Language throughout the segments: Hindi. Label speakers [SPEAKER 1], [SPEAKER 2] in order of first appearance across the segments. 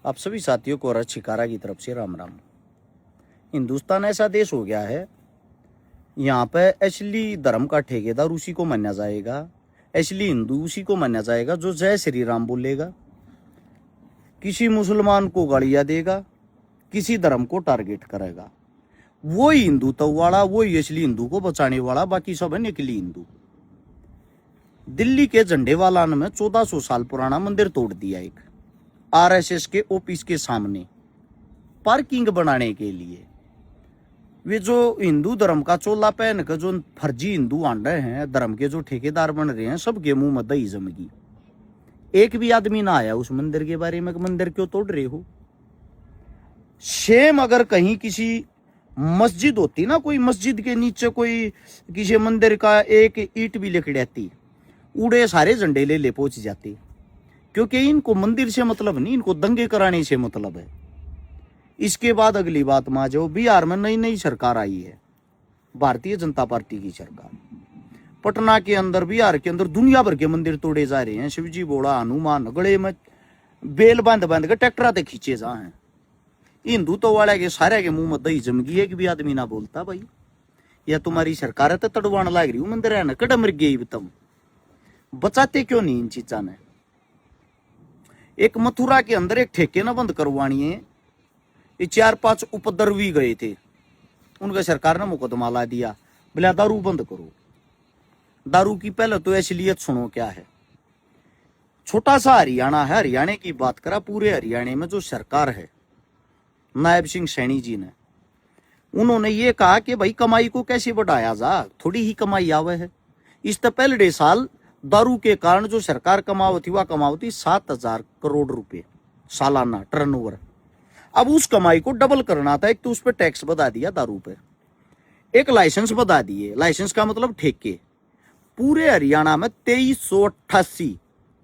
[SPEAKER 1] आप सभी साथियों को रच शिकारा की तरफ से राम राम। हिंदुस्तान ऐसा देश हो गया है, यहाँ पे असली धर्म का ठेकेदार उसी को माना जाएगा, असली हिंदू उसी को माना जाएगा जो जय श्री राम बोलेगा। किसी मुसलमान को गालियां देगा, किसी धर्म को टारगेट करेगा। वही हिंदुत्व वाला, वही असली हिंदू को बचाने वाला, बाकी सब है नकली हिंदू। दिल्ली के झंडे वाला में 1400 साल पुराना मंदिर तोड़ दिया एक आरएसएस के ऑफिस के सामने पार्किंग बनाने के लिए। वे जो हिंदू धर्म का चोला पहन कर जो फर्जी हिंदू आंडे हैं, धर्म के जो ठेकेदार बन रहे हैं, सबके मुंह में दही जमगी। एक भी आदमी ना आया उस मंदिर के बारे में, मंदिर क्यों तोड़ रहे हो। सेम अगर कहीं किसी मस्जिद होती ना, कोई मस्जिद के नीचे कोई किसी मंदिर का एक ईंट भी लेकर आती, उड़े सारे झंडे ले पहुंच जाते। क्योंकि इनको मंदिर से मतलब नहीं, इनको दंगे कराने से मतलब है। इसके बाद अगली बात मान जाओ, बिहार में नई सरकार आई है, भारतीय जनता पार्टी की सरकार। पटना के अंदर, बिहार के अंदर दुनिया भर के मंदिर तोड़े जा रहे हैं। शिवजी बोड़ा, हनुमान, गले में बेल बांध बांध के ट्रैक्टर ते खींचे जा हैं। हिंदू तो वाले के सारे के मुंह में दही जमगी। एक भी आदमी ना बोलता भाई या तुम्हारी सरकार है तो तड़वान लाग रही हूँ मंदिर है ना, कड़ा मर गई। तुम बचाते क्यों नहीं इन चीजा ने। एक मथुरा के अंदर एक ठेके ना बंद करवानी है, ये 4-5 उपद्रवी गए थे, उनका सरकार ने मुकदमा ला दिया, बोला दारू बंद करो। दारू की पहले तो असलियत सुनो क्या है। छोटा सा हरियाणा है, हरियाणा की बात करा, पूरे हरियाणा में जो सरकार है नायब सिंह सैनी जी ने, उन्होंने ये कहा कि भाई कमाई को कैसे बढ़ाया जा, थोड़ी ही कमाई आवे है। इस तो पहले साल दारू के कारण जो सरकार कमावती वह कमावती 7000 करोड़ रुपए सालाना टर्नओवर। अब उस कमाई को डबल करना था। एक तो उस पर टैक्स बढ़ा दिया दारू पे, एक लाइसेंस बढ़ा दिए। लाइसेंस का मतलब ठेके। पूरे हरियाणा में 2388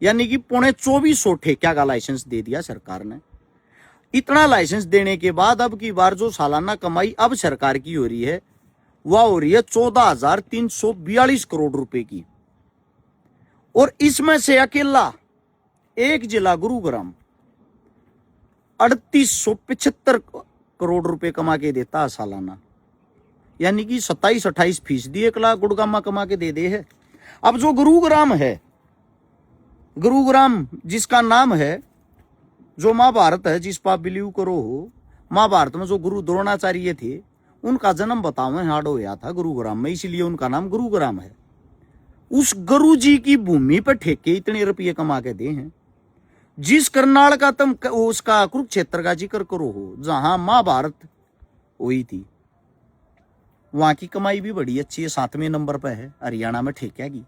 [SPEAKER 1] यानी कि 2400 ठेका का लाइसेंस दे दिया सरकार ने। इतना लाइसेंस देने के बाद अब की बार जो सालाना कमाई अब सरकार की हो रही है वह हो रही है 14,342 करोड़ रुपए की। और इसमें से अकेला एक जिला गुरुग्राम 3875 करोड़ रुपए कमा के देता है सालाना, यानी कि 27-28% 1 लाख गुड़गामा कमा के दे दे है। अब जो गुरुग्राम है, गुरुग्राम जिसका नाम है, जो महाभारत है, जिस पर आप बिलीव करो हो, महाभारत में जो गुरु द्रोणाचार्य थे उनका जन्म बताओ हाड़ होया था गुरुग्राम में, इसलिए उनका नाम गुरुग्राम है। उस गुरु जी की भूमि पर ठेके इतने रुपये कमा के दे हैं। जिस करनाल का तुम उसका कुरुक्षेत्र का जिक्र करो हो, जहां महाभारत हुई थी, वहां की कमाई भी बड़ी अच्छी है, 7वें नंबर पर है हरियाणा में ठेके की।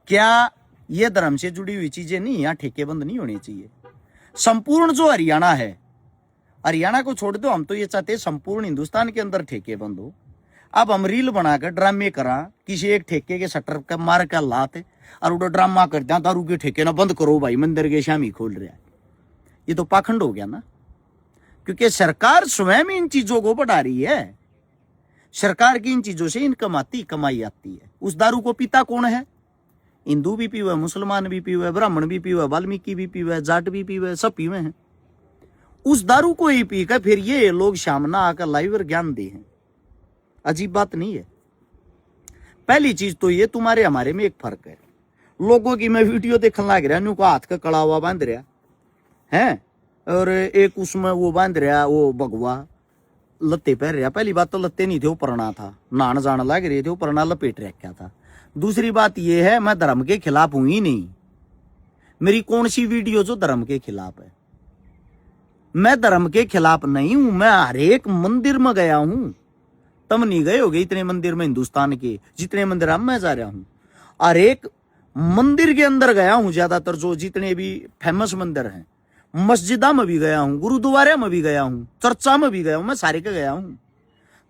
[SPEAKER 1] क्या ये धर्म से जुड़ी हुई चीजें नहीं, यहाँ ठेके बंद नहीं होने चाहिए। संपूर्ण जो हरियाणा है, हरियाणा को छोड़ दो, हम तो ये चाहते हैं संपूर्ण हिंदुस्तान के अंदर ठेके बंद हो। अब हम रील बनाकर ड्रामे करा, किसी एक ठेके के शटर का मार कर लाते और उधर ड्रामा कर दिया, दारू के ठेके ना बंद करो भाई, मंदिर के शामी खोल रहा है। ये तो पाखंड हो गया ना, क्योंकि सरकार स्वयं इन चीजों को बढ़ा रही है। सरकार की इन चीजों से इनकम कमाई आती है। उस दारू को पीता कौन है? हिंदू भी पीवे, मुसलमान भी पीवे, ब्राह्मण भी पीवे, वाल्मीकि भी पीवे, जाट भी पीवे, सब पीवे हैं। उस दारू को ही पीकर फिर ये लोग सामना आकर लाइव ज्ञान दे हैं। अजीब बात नहीं है। पहली चीज तो ये तुम्हारे हमारे में एक फर्क है। लोगों की मैं वीडियो देखने लग रहा, न्यू को हाथ का कड़ा हुआ बांध रहा है, और एक उसमें वो बांध रहा, वो भगवा लत्ते पहन रहा। पहली बात तो लत्ते नहीं थे, वो परना था, नहान जान लग रहे थे, वो परना लपेट रखा था। दूसरी बात ये है, मैं धर्म के खिलाफ हूं ही नहीं। मेरी कौन सी वीडियो जो धर्म के खिलाफ है? मैं धर्म के खिलाफ नहीं हूं। मैं हर एक मंदिर में गया हूं। तुम नहीं गए होगे इतने मंदिर में हिंदुस्तान के, जितने मंदिर अब मैं जा रहा हूं। हर एक मंदिर के अंदर गया हूं, ज्यादातर जो जितने भी फेमस मंदिर हैं। मस्जिदा में भी गया हूं, गुरुद्वारे में भी गया हूं, चर्चा में भी गया हूं, मैं सारे के गया हूं,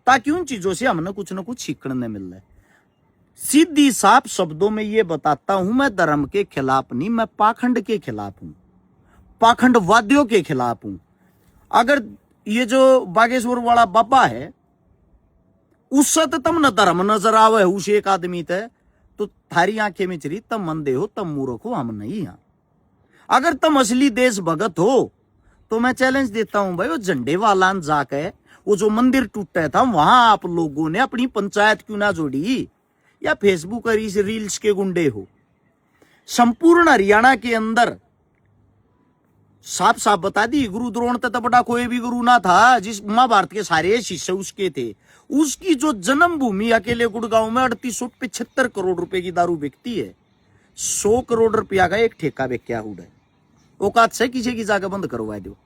[SPEAKER 1] ताकि उन चीजों से हमने कुछ ना कुछ सीखने मिल रहा है। सीधी साफ शब्दों में ये बताता हूं, मैं धर्म के खिलाफ नहीं, मैं पाखंड के खिलाफ हूं, पाखंडवादियों के खिलाफ हूं। अगर ये जो बागेश्वर वाला बाबा है, उससे तो तुम न धर्म नजर आवे उस एक आदमी ते, तो थारी आंखें में चरी, तम मंदे हो, तम मूर्ख हो, हम नहीं। यहाँ अगर तुम असली देश भगत हो तो मैं चैलेंज देता हूं भाई, वो झंडे वाला जाके वो जो मंदिर टूटा था वहां आप लोगों ने अपनी पंचायत क्यों ना जोड़ी, या फेसबुक और इस रील्स के गुंडे हो। संपूर्ण हरियाणा के अंदर साफ साफ बता दी, गुरु द्रोण तथा बड़ा कोई भी गुरु ना था, जिस महाभारत के सारे शिष्य उसके थे। उसकी जो जन्मभूमि अकेले गुड़गांव में 3875 करोड़ रुपए की दारू बिकती है। 100 करोड़ रुपया का एक ठेका बेचा हुआ है। औकात से किसी की जाकर बंद करवा दो,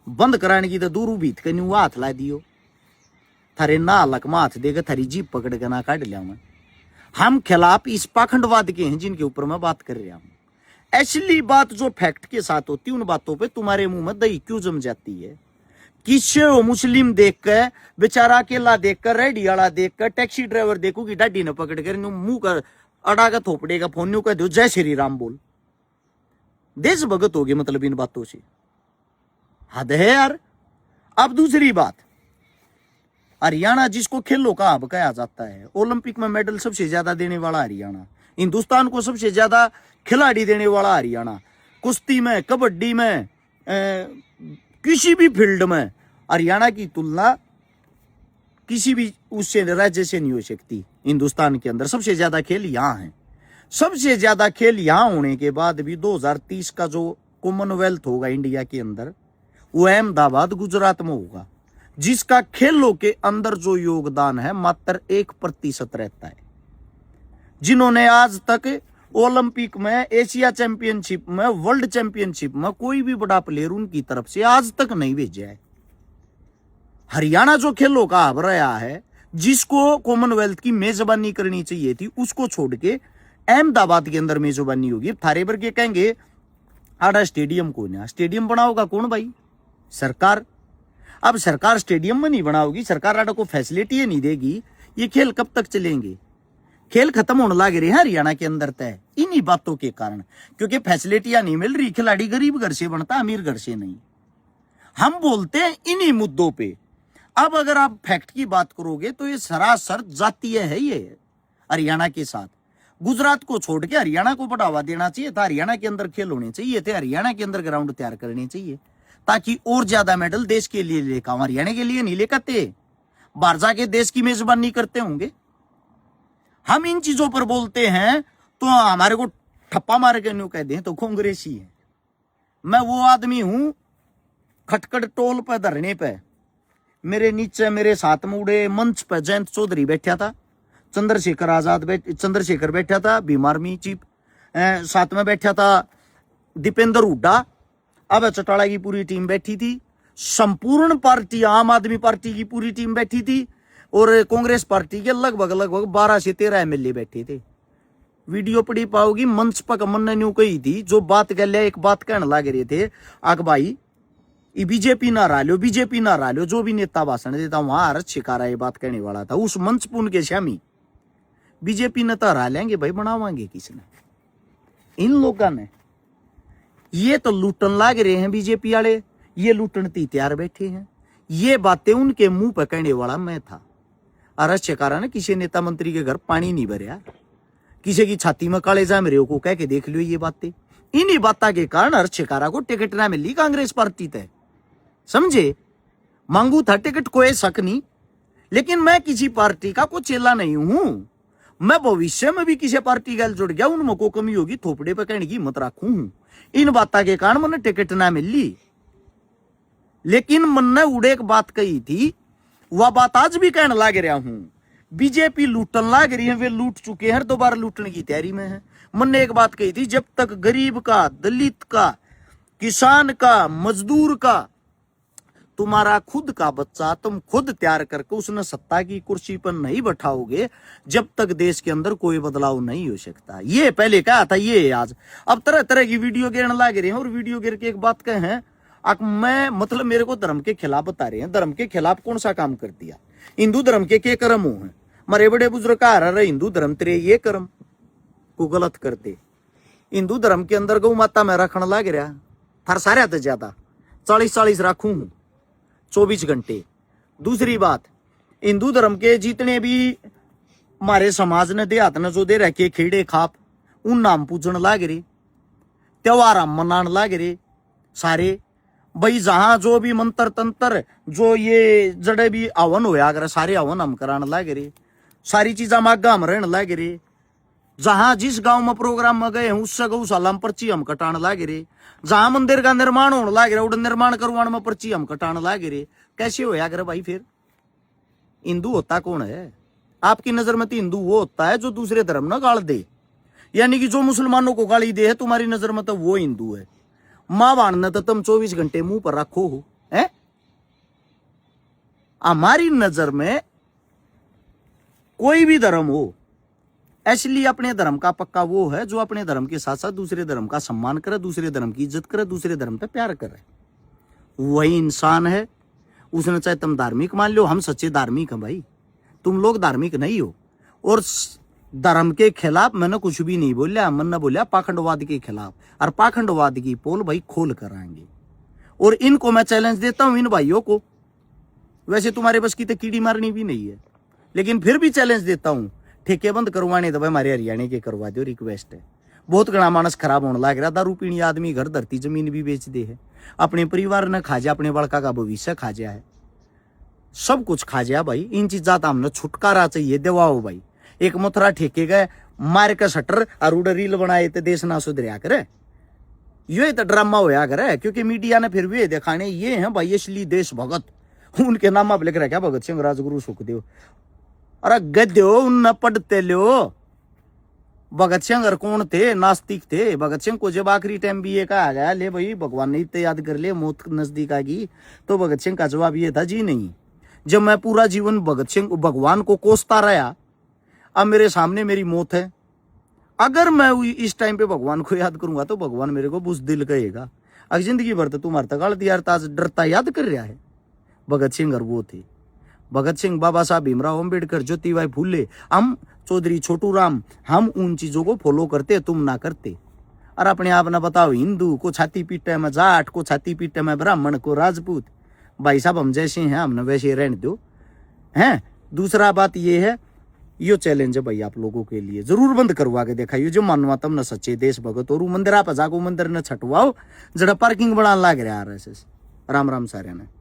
[SPEAKER 1] बंद कराने की तो दूर बीत के नहीं हाथ ला दियो, थारे ना लक हाथ देकर थारी जीप पकड़ के ना काट लिया। हम खिलाफ इस पाखंडवाद के हैं जिनके ऊपर मैं बात कर रहा हूं। असली बात जो फैक्ट के साथ होती है, उन बातों पे तुम्हारे मुंह में दही क्यों जम जाती है। किसे मुस्लिम देख कर, बेचारा अकेला देखकर, रेडी वाला देखकर, टैक्सी ड्राइवर देखो कि डाडी ने पकड़ कर मुंह कर अड़ा का थोपड़े का फोन कह दो जय श्री राम बोल, देशभगत हो गए मतलब इन बातों से। हद है यार। अब दूसरी बात, हरियाणा जिसको खेलों का हब कहा जाता है, ओलंपिक में मेडल सबसे ज्यादा देने वाला हरियाणा, हिंदुस्तान को सबसे ज्यादा खिलाड़ी देने वाला हरियाणा, कुश्ती में, कबड्डी में, किसी भी फील्ड में हरियाणा की तुलना किसी भी उससे राज्य से नहीं हो सकती। हिंदुस्तान के अंदर सबसे ज्यादा खेल यहाँ है। सबसे ज्यादा खेल यहाँ होने के बाद भी 2030 का जो कॉमनवेल्थ होगा इंडिया के अंदर, वो अहमदाबाद गुजरात में होगा, जिसका खेलों के अंदर जो योगदान है मात्र 1% रहता है। जिन्होंने आज तक ओलंपिक में, एशिया चैंपियनशिप में, वर्ल्ड चैंपियनशिप में कोई भी बड़ा प्लेयर उनकी तरफ से आज तक नहीं भेजा है। हरियाणा जो खेलों का हब रहा है, जिसको कॉमनवेल्थ की मेजबानी करनी चाहिए थी, उसको छोड़ के अहमदाबाद के अंदर मेजबानी होगी। थारे पर के कहेंगे आड़ा स्टेडियम कौन है, स्टेडियम बनाओगा कौन भाई? सरकार। अब सरकार स्टेडियम में नहीं बनाओगी, सरकार आड़ा को फैसिलिटी नहीं देगी, ये खेल कब तक चलेंगे? खेल खत्म होने लगे रहे हैं हरियाणा के अंदर तय इन्हीं बातों के कारण, क्योंकि फैसिलिटियां नहीं मिल रही। खिलाड़ी गरीब घर से बनता, अमीर घर से नहीं। हम बोलते हैं इन्हीं मुद्दों पे। अब अगर आप फैक्ट की बात करोगे तो ये सरासर जातीय है ये हरियाणा के साथ। गुजरात को छोड़ के हरियाणा को बढ़ावा देना चाहिए था, हरियाणा के अंदर खेल होने चाहिए थे, हरियाणा के अंदर ग्राउंड तैयार करने चाहिए ताकि और ज्यादा मेडल देश के लिए लेकर आऊं। हरियाणा के लिए नहीं लेकर बाहर जाके देश की मेजबानी करते होंगे। हम इन चीजों पर बोलते हैं तो हमारे को ठप्पा मार के न्यू कह दें तो कांग्रेसी है। मैं वो आदमी हूं, खटखट टोल पर धरने पे मेरे नीचे मेरे साथ में उड़े मंच पर जयंत चौधरी बैठा था, चंद्रशेखर बैठा था, भीम आर्मी चीफ साथ में बैठा था, दीपेंद्र हुड्डा, अब चौटाला की पूरी टीम बैठी थी, संपूर्ण पार्टी आम आदमी पार्टी की पूरी टीम बैठी थी, और कांग्रेस पार्टी के लगभग 12 से 13 एमएलए बैठे थे। वीडियो पड़ी पाओगी, मंच पर कमन ने न्यू कही थी, जो बात कर लिया एक बात कहने लग रहे थे, आग भाई बीजेपी ना रा लो, बीजेपी ना रा लो, जो भी नेता भाषण देता वहां हर शिकारा ये बात कहने वाला था। उस मंच पुन के शामी बीजेपी ने तो हरा लेंगे भाई, बनावांगे किसने? इन लोगों ने। ये तो लूटन लाग रहे हैं बीजेपी वाले, ये लूटन तैयार बैठे हैं। ये बातें उनके मुंह पर कहने वाला मैं था। अरक्षकारा ने किसी नेता मंत्री के घर पानी नहीं भरया, किसी की छाती में काले जाम रहे को कह के देख लियो। ये बातें, इन्हीं बातों के कारण अरक्षकारा को टिकट ना मिली कांग्रेस पार्टी तय, समझे? मांगू था टिकट, कोई शक नहीं, लेकिन मैं किसी पार्टी का कोई चेला नहीं हूं। मैं भविष्य में भी किसी पार्टी का जुड़ गया, उनमें को कमी होगी थोपड़े पे कहने की हिम्मत रखू हूं। इन बातों के कारण मैंने टिकट ना मिली, लेकिन मैंने उड़े एक बात कही थी, वह बात आज भी कहने लग रहा हूं। बीजेपी लूटन लग रही है, वे लूट चुके हैं, दोबारा लूटने की तैयारी में है। मैंने एक बात कही थी, जब तक गरीब का, दलित का, किसान का, मजदूर का, तुम्हारा खुद का बच्चा तुम खुद तैयार करके उसने सत्ता की कुर्सी पर नहीं बैठाओगे, जब तक देश के अंदर कोई बदलाव नहीं हो सकता। ये पहले कहा था, ये आज। अब तरह तरह की वीडियो गिरने लग रहे हैं, और वीडियो गिर के एक बात कहें, मैं मतलब मेरे को धर्म के खिलाफ बता रहे हैं। धर्म के खिलाफ कौन सा काम कर दिया? हिंदू धर्म के कर्म हो हैं? मरे बड़े बुजुर्ग कहा रहे हिंदू धर्म तेरे ये कर्म को गलत करते। हिंदू धर्म के अंदर गौ माता में रखने लग रहा थार सारे तो ज्यादा 40 रखू हूं 24 घंटे। दूसरी बात, हिंदू धर्म के जितने भी हमारे समाज ने देहात ने जो दे रखे खेड़े खाप, उन नाम पूजन लाग रहे, त्योहार मनान लाग रहे सारे। भाई जहां जो भी मंत्र तंत्र जो ये जड़े भी हवन होया करे सारे हवन हम कराने लागे रे, सारी चीजा मागा हम रहने लागे रे। जहां जिस गांव में प्रोग्राम में गए उससे गौशाला में पर्ची हम कटाने लागे रे। जहां मंदिर का निर्माण होने लागे रे उड़ निर्माण करवाने में पर्ची हम कटाने लागे रे। कैसे होया करे भाई? फिर हिंदू होता कौन है आपकी नजर में? तो हिंदू वो होता है जो दूसरे धर्म ना गाल दे, यानी कि जो मुसलमानों को गाली दे है तुम्हारी नजर में तो वो हिंदू है। मां बाण ने तो तुम 24 घंटे मुंह पर रखो हो है। हमारी नजर में कोई भी धर्म हो, इसलिए अपने धर्म का पक्का वो है जो अपने धर्म के साथ साथ दूसरे धर्म का सम्मान करे, दूसरे धर्म की इज्जत करे, दूसरे धर्म पे प्यार करे। वही इंसान है। उसने चाहे तुम धार्मिक मान लो, हम सच्चे धार्मिक हैं भाई, तुम लोग धार्मिक नहीं हो। और धर्म के खिलाफ मैंने कुछ भी नहीं बोला, मैंने बोला पाखंडवाद के खिलाफ, और पाखंडवाद की पोल भाई खोल कर आएंगे। और इनको मैं चैलेंज देता हूं, इन भाइयों को। वैसे तुम्हारे बस की तो कीड़ी मारनी भी नहीं है, लेकिन फिर भी चैलेंज देता हूं, ठेके बंद करवाने तो भाई हमारे हरियाणा के करवा दो, रिक्वेस्ट है। बहुत घना मानस खराब होने लग रहा, दारू पीनी आदमी घर धरती जमीन भी बेच दे है, अपने परिवार ने खा जा, अपने बड़का का भविष्य खा जा है, सब कुछ खा जा भाई। इन चीजा तो हमने छुटकारा चाहिए, दिवाओ भाई। एक मथुरा ठेके गए मार के शटर और उड़ रील बनाए तो देश ना सुधरिया करे, ये तो ड्रामा होया करे। क्योंकि मीडिया ने फिर भी दिखाने ये हैं भाई असली देश भगत, उनके नाम आप लिख रखा भगत सिंह, राजगुरु, सुखदेव। अरे गद्यो उन पढ़ते लो। भगत सिंह कौन थे? नास्तिक थे। भगत सिंह को जब आखिरी टाइम भी ये कहा गया ले भाई भगवान ने तो याद कर ले, मौत नजदीक आ गई, तो भगत सिंह का जवाब ये था जी नहीं। जब मैं पूरा जीवन भगत सिंह भगवान को कोसता रहा, अब मेरे सामने मेरी मौत है, अगर मैं इस टाइम पे भगवान को याद करूंगा तो भगवान मेरे को बुज़दिल कहेगा। अगर जिंदगी भर तो तुम्हारे तक गलत यार ताज डरता याद कर रहा है। भगत सिंह और वो थे भगत सिंह, बाबा साहब भीमराव अम्बेडकर, ज्योतिबाई फूले, हम चौधरी छोटू राम, हम उन चीजों को फॉलो करते, तुम ना करते। और अपने आप ना बताओ, हिंदू को छाती पीटे में जाट, को छाती पीटे में ब्राह्मण, को राजपूत। भाई साहब हम जैसे हैं हमने वैसे रहने दो हैं। दूसरा बात ये है, यो चैलेंज है भाई आप लोगों के लिए, जरूर बंद करवा के देखा। ये जो मानवा तम न सच्चे देश भगत और मंदिर आप जाको मंदिर न छटवाओ, जरा पार्किंग बढ़ाने लग रहा RSS। राम राम सारे ने।